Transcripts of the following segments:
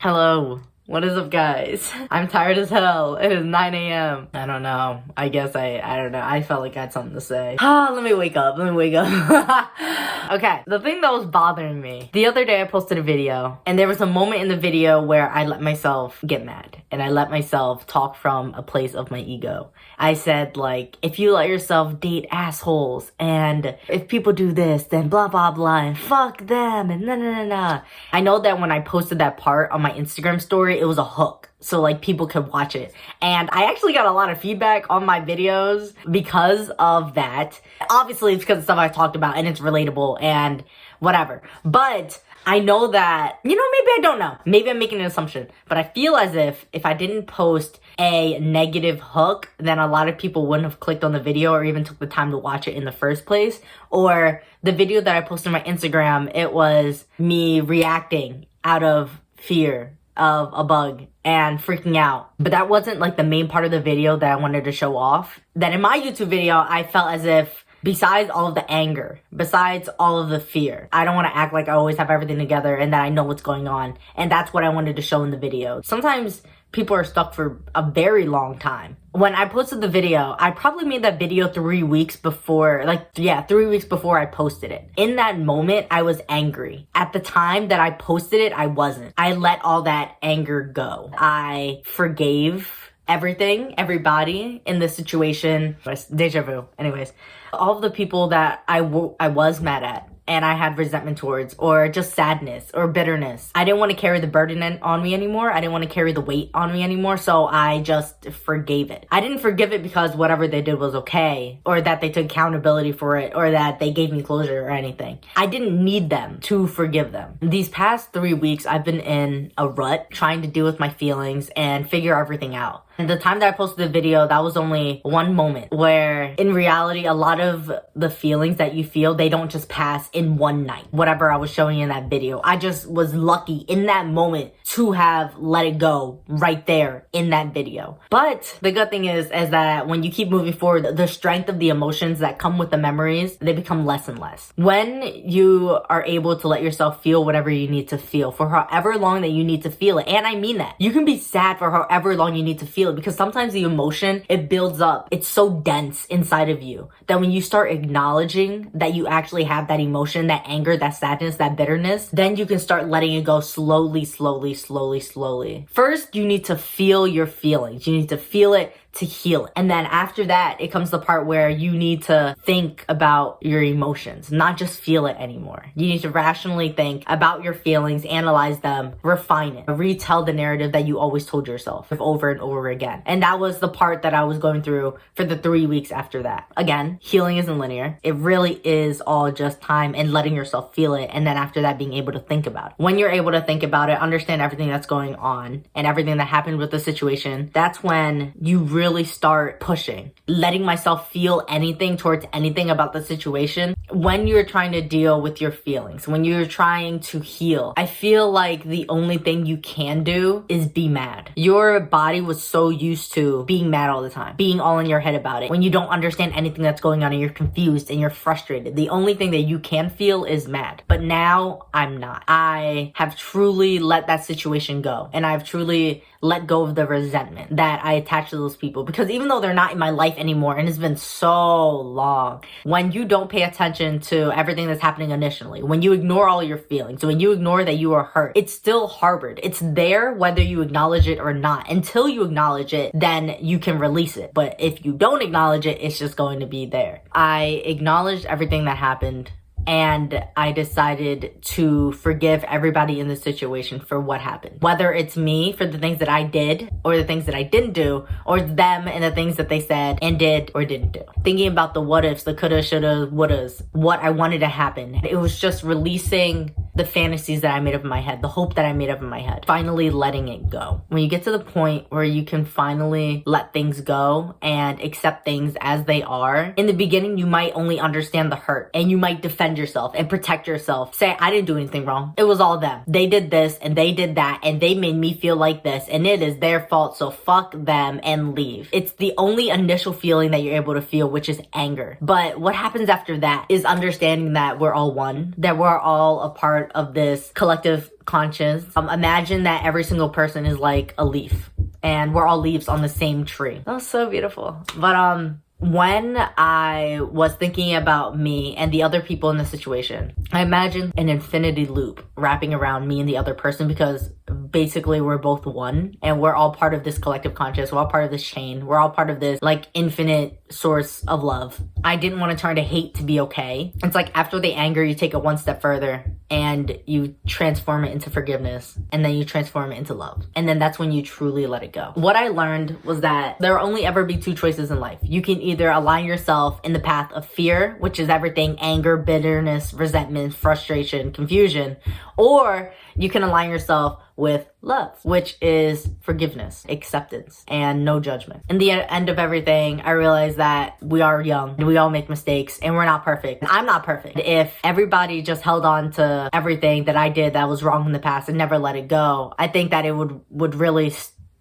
Hello. What is up, guys? I'm tired as hell. It is 9 a.m. I don't know. I guess I don't know. I felt like I had something to say. Let me wake up. Okay, the thing that was bothering me. The other day I posted a video, and there was a moment in the video where I let myself get mad. And I let myself talk from a place of my ego. I said, like, if you let yourself date assholes, and if people do this, then blah, blah, blah, and fuck them, and na. I know that when I posted that part on my Instagram story, it was a hook. So, like, people could watch it. And I actually got a lot of feedback on my videos because of that. Obviously, it's because of stuff I talked about, and it's relatable, and whatever. But I know that, maybe I don't know. Maybe I'm making an assumption. But I feel as if I didn't post a negative hook, then a lot of people wouldn't have clicked on the video or even took the time to watch it in the first place. Or the video that I posted on my Instagram, it was me reacting out of fear of a bug and freaking out. But that wasn't like the main part of the video that I wanted to show off. Then in my YouTube video, I felt as if besides all of the anger, besides all of the fear, I don't want to act like I always have everything together and that I know what's going on. And that's what I wanted to show in the video. Sometimes people are stuck for a very long time. When I posted the video, I probably made that video 3 weeks before, 3 weeks before I posted it. In that moment, I was angry. At the time that I posted it, I wasn't. I let all that anger go. I forgave everything, everybody in this situation. Deja vu. Anyways, all of the people that I was mad at and I had resentment towards, or just sadness or bitterness. I didn't want to carry the burden on me anymore. I didn't want to carry the weight on me anymore, so I just forgave it. I didn't forgive it because whatever they did was okay, or that they took accountability for it, or that they gave me closure or anything. I didn't need them to forgive them. These past 3 weeks, I've been in a rut trying to deal with my feelings and figure everything out. And the time that I posted the video, that was only one moment where in reality, a lot of the feelings that you feel, they don't just pass in one night. Whatever I was showing in that video, I just was lucky in that moment to have let it go right there in that video. But the good thing is that when you keep moving forward, the strength of the emotions that come with the memories, they become less and less. When you are able to let yourself feel whatever you need to feel for however long that you need to feel it, and I mean that. You can be sad for however long you need to feel it, because sometimes the emotion, it builds up. It's so dense inside of you that when you start acknowledging that you actually have that emotion, that anger, that sadness, that bitterness, then you can start letting it go slowly. First, you need to feel your feelings. You need to feel it to heal it. And then after that, it comes the part where you need to think about your emotions, not just feel it anymore. You need to rationally think about your feelings, analyze them, refine it, retell the narrative that you always told yourself over and over again. And that was the part that I was going through for the 3 weeks after that. Again, healing isn't linear. It really is all just time and letting yourself feel it. And then after that, being able to think about it. When you're able to think about it, understand everything that's going on and everything that happened with the situation, that's when you really start pushing, letting myself feel anything towards anything about the situation. When you're trying to deal with your feelings, when you're trying to heal, I feel like the only thing you can do is be mad. Your body was so used to being mad all the time, being all in your head about it. When you don't understand anything that's going on and you're confused and you're frustrated, the only thing that you can feel is mad. But now I'm not. I have truly let that situation go, and I've truly let go of the resentment that I attach to those people, because even though they're not in my life anymore, and it's been so long, when you don't pay attention to everything that's happening initially, when you ignore all your feelings, when you ignore that you are hurt, it's still harbored. It's there whether you acknowledge it or not. Until you acknowledge it, then you can release it. But if you don't acknowledge it, it's just going to be there. I acknowledged everything that happened, and I decided to forgive everybody in the situation for what happened. Whether it's me for the things that I did or the things that I didn't do, or them and the things that they said and did or didn't do. Thinking about the what ifs, the coulda, shoulda, wouldas, what I wanted to happen. It was just releasing the fantasies that I made up in my head, the hope that I made up in my head, finally letting it go. When you get to the point where you can finally let things go and accept things as they are, in the beginning, you might only understand the hurt and you might defend yourself and protect yourself. Say, I didn't do anything wrong. It was all them. They did this and they did that and they made me feel like this and it is their fault, so fuck them and leave. It's the only initial feeling that you're able to feel, which is anger. But what happens after that is understanding that we're all one, that we're all a part part of this collective conscious. Imagine that every single person is like a leaf, and we're all leaves on the same tree. That was so beautiful. But when I was thinking about me and the other people in the situation, I imagined an infinity loop wrapping around me and the other person, because basically we're both one and we're all part of this collective conscious. We're all part of this chain. We're all part of this like infinite source of love. I didn't want to turn to hate to be okay. It's like after the anger, you take it one step further and you transform it into forgiveness, and then you transform it into love. And then that's when you truly let it go. What I learned was that there will only ever be two choices in life. You can either align yourself in the path of fear, which is everything anger, bitterness, resentment, frustration, confusion, or you can align yourself with love, which is forgiveness, acceptance, and no judgment. In the end of everything, I realized that we are young and we all make mistakes and we're not perfect. I'm not perfect. If everybody just held on to everything that I did that was wrong in the past and never let it go, I think that it would really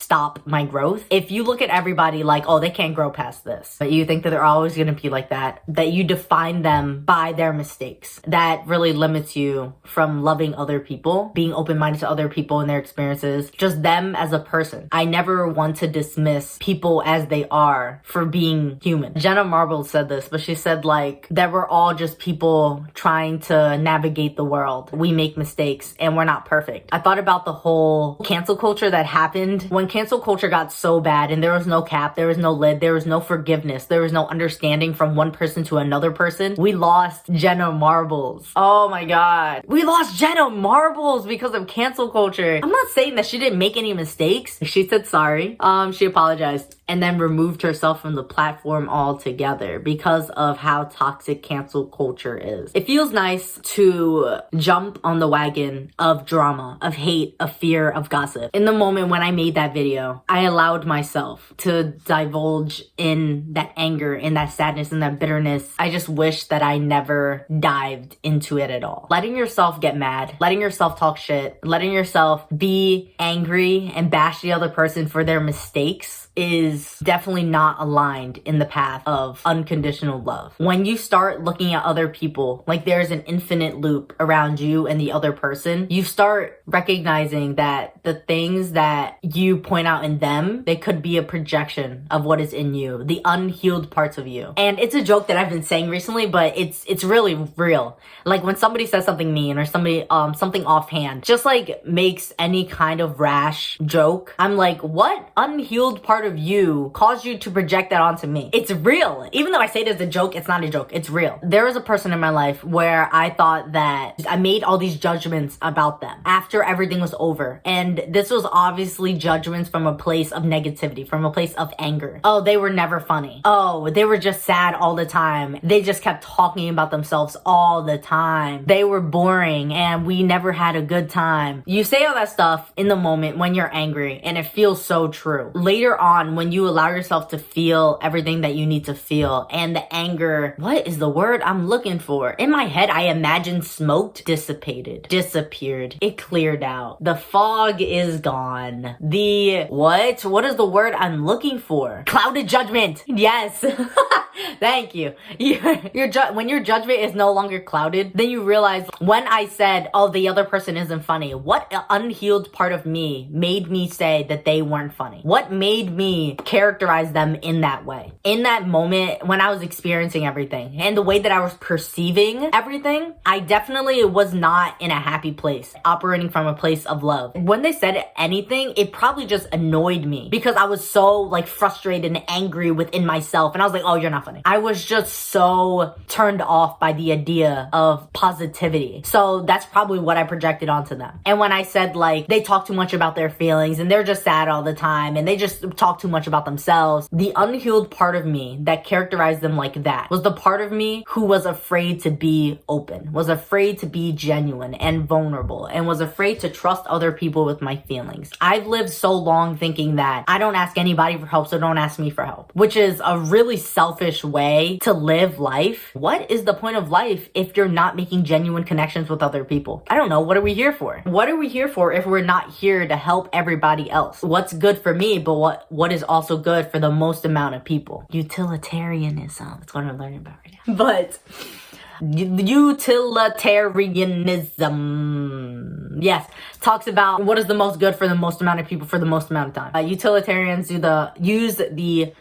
stop my growth. If you look at everybody like, oh, they can't grow past this, but you think that they're always going to be like that you define them by their mistakes, that really limits you from loving other people, being open-minded to other people and their experiences, just them as a person. I never want to dismiss people as they are for being human. Jenna Marbles said this, but she said like that we're all just people trying to navigate the world. We make mistakes and we're not perfect. I thought about the whole cancel culture that happened when cancel culture got so bad and there was no cap, there was no lid, there was no forgiveness, there was no understanding from one person to another person. We lost Jenna Marbles. Oh my god. We lost Jenna Marbles because of cancel culture. I'm not saying that she didn't make any mistakes. She said sorry. She apologized and then removed herself from the platform altogether because of how toxic cancel culture is. It feels nice to jump on the wagon of drama, of hate, of fear, of gossip. In the moment when I made that video, I allowed myself to divulge in that anger, in that sadness, in that bitterness. I just wish that I never dived into it at all. Letting yourself get mad, letting yourself talk shit, letting yourself be angry and bash the other person for their mistakes is definitely not aligned in the path of unconditional love. When you start looking at other people like there's an infinite loop around you and the other person, you start recognizing that the things that you point out in them, they could be a projection of what is in you, the unhealed parts of you. And it's a joke that I've been saying recently, but it's really real. Like when somebody says something mean or somebody something offhand, just like makes any kind of rash joke, I'm like, what unhealed part of you caused you to project that onto me? It's real. Even though I say it as a joke, it's not a joke. It's real. There was a person in my life where I thought that I made all these judgments about them after everything was over. And this was obviously judgments from a place of negativity, from a place of anger. Oh, they were never funny. Oh, they were just sad all the time. They just kept talking about themselves all the time. They were boring and we never had a good time. You say all that stuff in the moment when you're angry and it feels so true. Later on, when you allow yourself to feel everything that you need to feel and the anger, what is the word I'm looking for? In my head, I imagined smoked, dissipated, disappeared. It cleared out. The fog is gone. What is the word I'm looking for? Clouded judgment. Yes. Thank you. When your judgment is no longer clouded, then you realize when I said, oh, the other person isn't funny, what unhealed part of me made me say that they weren't funny? What made me characterize them in that way? In that moment when I was experiencing everything and the way that I was perceiving everything, I definitely was not in a happy place, operating from a place of love. When they said anything, it probably just annoyed me because I was so like frustrated and angry within myself. And I was like, oh, you're not funny. I was just so turned off by the idea of positivity. So that's probably what I projected onto them. And when I said like they talk too much about their feelings and they're just sad all the time and they just talk too much about themselves, the unhealed part of me that characterized them like that was the part of me who was afraid to be open, was afraid to be genuine and vulnerable, and was afraid to trust other people with my feelings. I've lived so long thinking that I don't ask anybody for help, so don't ask me for help, which is a really selfish way to live life. What is the point of life if you're not making genuine connections with other people? I don't know. What are we here for? What are we here for if we're not here to help everybody else? What's good for me, but what is also good for the most amount of people? Utilitarianism. That's what I'm learning about right now. But utilitarianism. Yes, talks about what is the most good for the most amount of people for the most amount of time. Utilitarians use the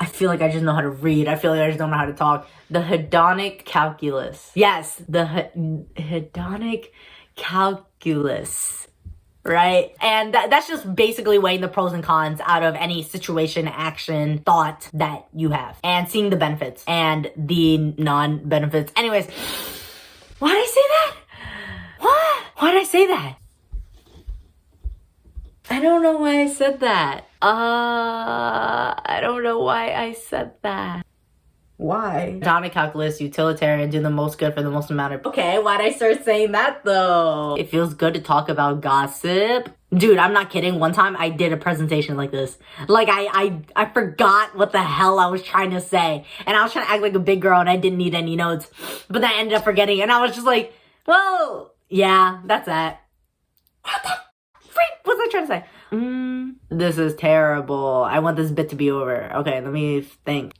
I feel like I just know how to read. I feel like I just don't know how to talk. The hedonic calculus. Yes, the hedonic calculus. Right? And that's just basically weighing the pros and cons out of any situation, action, thought that you have. And seeing the benefits and the non-benefits. Anyways, why did I say that? What? Why did I say that? I don't know why I said that. I don't know why I said that. Why? Hedonic calculus, utilitarian, do the most good for the most amount of... Okay, why'd I start saying that though? It feels good to talk about gossip. Dude, I'm not kidding. One time I did a presentation like this. Like I forgot what the hell I was trying to say. And I was trying to act like a big girl and I didn't need any notes. But then I ended up forgetting and I was just like, well, yeah, that's that. What the freak was I trying to say? This is terrible. I want this bit to be over. Okay, let me think.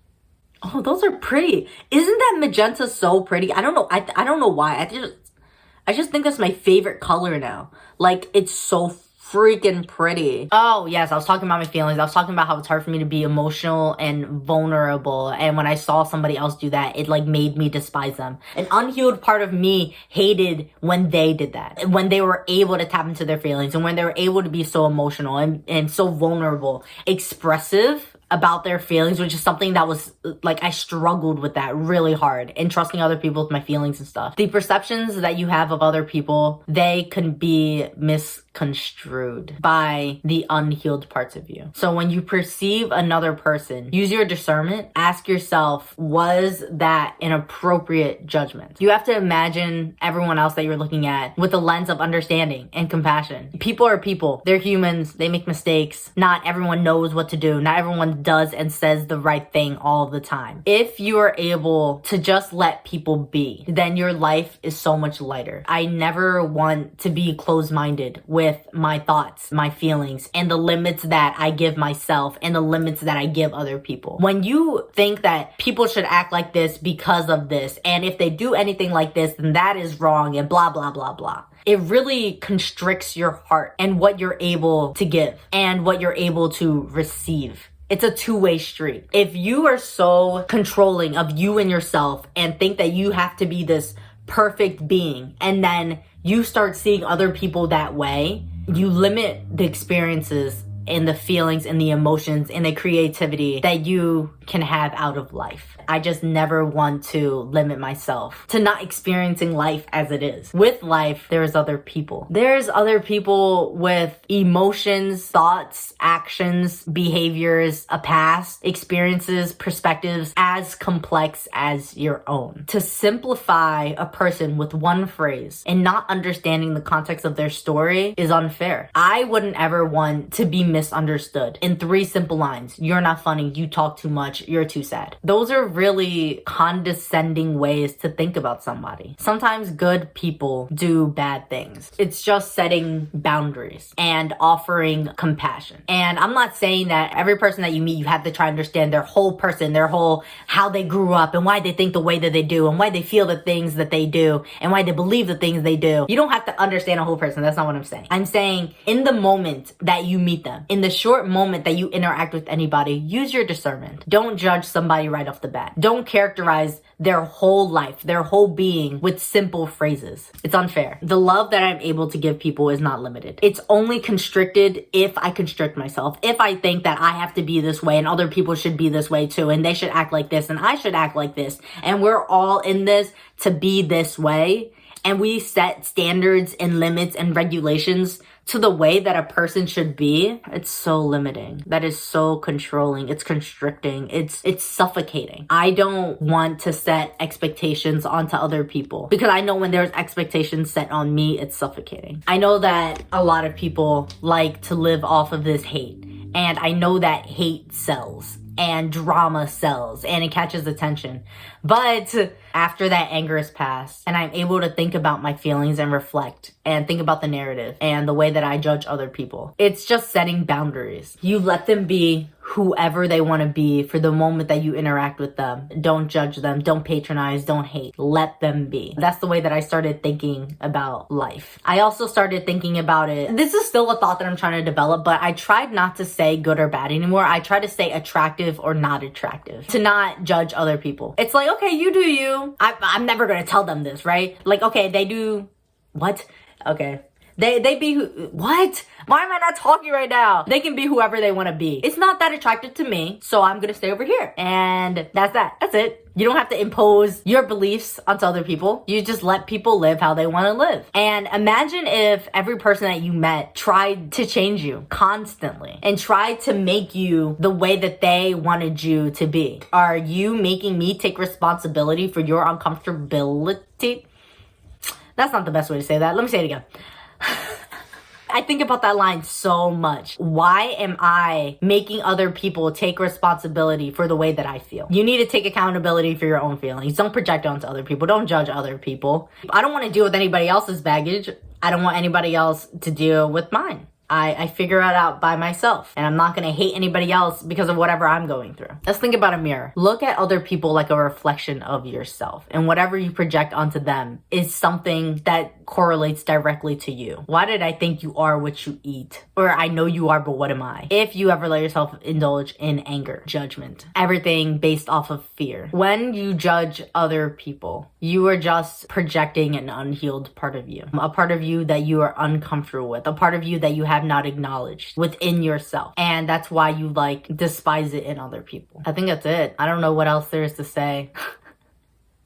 Oh, those are pretty. Isn't that magenta so pretty? I don't know. I don't know why. I just think that's my favorite color now. Like, it's so freaking pretty. Oh, yes. I was talking about my feelings. I was talking about how it's hard for me to be emotional and vulnerable. And when I saw somebody else do that, it like made me despise them. An unhealed part of me hated when they did that. When they were able to tap into their feelings and when they were able to be so emotional and so vulnerable, expressive about their feelings, which is something that was like, I struggled with that really hard and trusting other people with my feelings and stuff. The perceptions that you have of other people, they can be misconstrued by the unhealed parts of you. So when you perceive another person, use your discernment. Ask yourself, was that an appropriate judgment? You have to imagine everyone else that you're looking at with a lens of understanding and compassion. People are people. They're humans. They make mistakes. Not everyone knows what to do. Not everyone does and says the right thing all the time. If you are able to just let people be, then your life is so much lighter. I never want to be closed-minded with my thoughts, my feelings, and the limits that I give myself and the limits that I give other people. When you think that people should act like this because of this, and if they do anything like this, then that is wrong and blah, blah, blah, blah. It really constricts your heart and what you're able to give and what you're able to receive. It's a two-way street. If you are so controlling of you and yourself and think that you have to be this perfect being, and then you start seeing other people that way, you limit the experiences and the feelings and the emotions and the creativity that you can have out of life. I just never want to limit myself to not experiencing life as it is. With life, there's other people. There's other people with emotions, thoughts, actions, behaviors, a past, experiences, perspectives as complex as your own. To simplify a person with one phrase and not understanding the context of their story is unfair. I wouldn't ever want to be misunderstood in 3 simple lines. You're not funny, you talk too much, you're too sad. Those are really condescending ways to think about somebody. Sometimes good people do bad things. It's just setting boundaries and offering compassion. And I'm not saying that every person that you meet, you have to try to understand their whole person, their whole, how they grew up and why they think the way that they do and why they feel the things that they do and why they believe the things they do. You don't have to understand a whole person. That's not what I'm saying. I'm saying in the moment that you meet them, in the short moment that you interact with anybody, use your discernment. Don't judge somebody right off the bat. Don't characterize their whole life, their whole being with simple phrases. It's unfair. The love that I'm able to give people is not limited. It's only constricted if I constrict myself. If I think that I have to be this way and other people should be this way too, and they should act like this and I should act like this, and we're all in this to be this way, and we set standards and limits and regulations to the way that a person should be, it's so limiting. That is so controlling. It's constricting. It's suffocating. I don't want to set expectations onto other people because I know when there's expectations set on me, it's suffocating. I know that a lot of people like to live off of this hate, and I know that hate sells and drama sells and it catches attention. But after that anger is past and I'm able to think about my feelings and reflect and think about the narrative and the way that I judge other people, it's just setting boundaries. You let them be whoever they want to be for the moment that you interact with them. Don't judge them. Don't patronize. Don't hate. Let them be. That's the way that I started thinking about life. I also started thinking about it. This is still a thought that I'm trying to develop, but I tried not to say good or bad anymore. I try to say attractive or not attractive, to not judge other people. It's like, okay, you do you. I'm never going to tell them this, right? Like, okay, they do what? Okay. They be what? Why am I not talking right now? They can be whoever they want to be. It's not that attractive to me, so I'm gonna stay over here. And that's that. That's it. You don't have to impose your beliefs onto other people. You just let people live how they want to live. And imagine if every person that you met tried to change you constantly and tried to make you the way that they wanted you to be. Are you making me take responsibility for your uncomfortability? That's not the best way to say that. Let me say it again. I think about that line so much. Why am I making other people take responsibility for the way that I feel? You need to take accountability for your own feelings. Don't project onto other people. Don't judge other people. I don't want to deal with anybody else's baggage. I don't want anybody else to deal with mine. I figure it out by myself, and I'm not going to hate anybody else because of whatever I'm going through. Let's think about a mirror. Look at other people like a reflection of yourself, and whatever you project onto them is something that correlates directly to you. Why did I think you are what you eat? Or I know you are, but what am I? If you ever let yourself indulge in anger, judgment, everything based off of fear. When you judge other people, you are just projecting an unhealed part of you. A part of you that you are uncomfortable with. A part of you that you have not acknowledged within yourself. And that's why you despise it in other people. I think that's it. I don't know what else there is to say.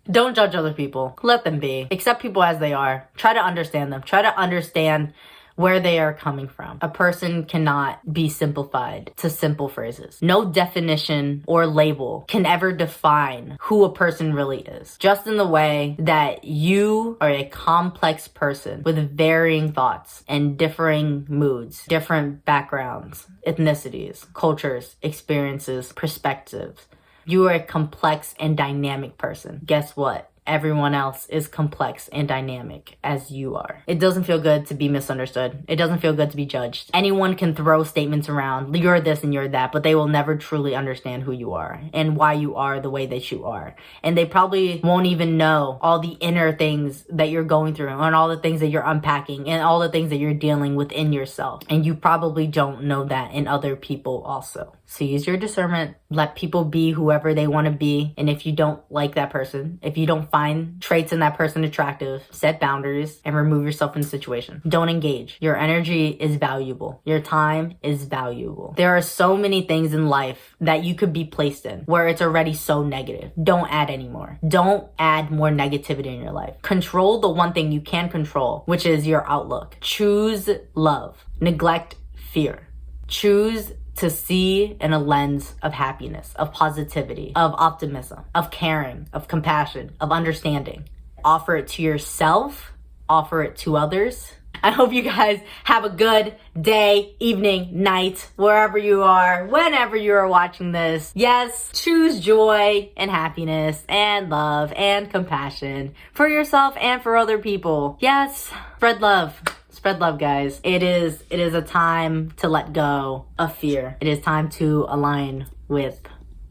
Don't judge other people. Let them be. Accept people as they are. Try to understand them. Try to understand where they are coming from. A person cannot be simplified to simple phrases. No definition or label can ever define who a person really is. Just in the way that you are a complex person with varying thoughts and differing moods, different backgrounds, ethnicities, cultures, experiences, perspectives. You are a complex and dynamic person. Guess what? Everyone else is complex and dynamic as you are. It doesn't feel good to be misunderstood. It doesn't feel good to be judged. Anyone can throw statements around, you're this and you're that, but they will never truly understand who you are and why you are the way that you are. And they probably won't even know all the inner things that you're going through and all the things that you're unpacking and all the things that you're dealing with in yourself. And you probably don't know that in other people also. So use your discernment. Let people be whoever they want to be. And if you don't like that person, if you don't find traits in that person attractive, set boundaries and remove yourself from the situation. Don't engage. Your energy is valuable. Your time is valuable. There are so many things in life that you could be placed in where it's already so negative. Don't add anymore. Don't add more negativity in your life. Control the one thing you can control, which is your outlook. Choose love. Neglect fear. Choose to see in a lens of happiness, of positivity, of optimism, of caring, of compassion, of understanding. Offer it to yourself, offer it to others. I hope you guys have a good day, evening, night, wherever you are, whenever you are watching this. Yes, choose joy and happiness and love and compassion for yourself and for other people. Yes, spread love. Spread love, guys. It is a time to let go of fear. It is time to align with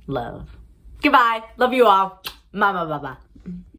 love. Goodbye. Love you all. Mama baba.